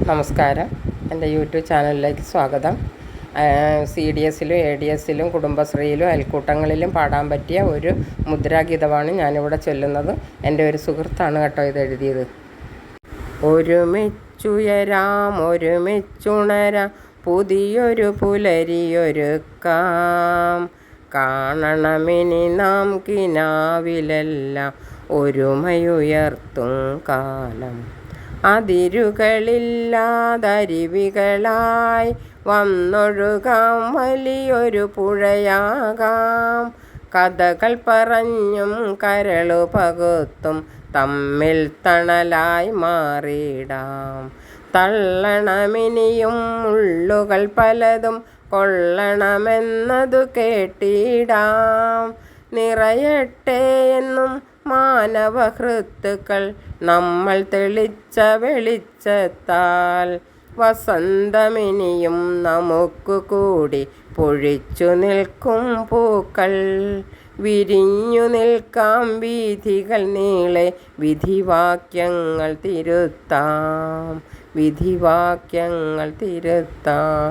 നമസ്കാരം. എൻ്റെ യൂട്യൂബ് ചാനലിലേക്ക് സ്വാഗതം. CDSലും ADSലും കുടുംബശ്രീയിലും അയൽക്കൂട്ടങ്ങളിലും പാടാൻ പറ്റിയ ഒരു മുദ്രാഗീതമാണ് ഞാനിവിടെ ചൊല്ലുന്നത്. എൻ്റെ ഒരു സുഹൃത്താണ് കേട്ടോ ഇതെഴുതിയത്. ഒരുമിച്ചുയരാം, ഒരുമിച്ചുണരാം, പുതിയൊരു പുലരിയൊരുക്കാം. കാണണമിനി നാം കിനാവിലെല്ലാം ഒരുമയുയർത്തും കാലം. അതിരുകളില്ലാതരുവികളായി വന്നൊഴുകാം, വലിയൊരു പുഴയാകാം. കഥകൾ പറഞ്ഞും കരളു പകുത്തും തമ്മിൽ തണലായി മാറിയിടാം. തള്ളണമിനിയും മുള്ളുകൾ പലതും കൊള്ളണമെന്നതു കേട്ടിടാം. നിറയട്ടെ എന്നും മാനവഹൃത്തുക്കൾ നമ്മൾ തെളിച്ച വെളിച്ചത്താൽ. വസന്തമിനിയും നമുക്കു കൂടി പൊഴിച്ചു നിൽക്കും പൂക്കൾ. വിരിഞ്ഞു നിൽക്കാം വീഥികൾ നീളെ, വിധിവാക്യങ്ങൾ തിരുത്താം, വിധിവാക്യങ്ങൾ തിരുത്താം.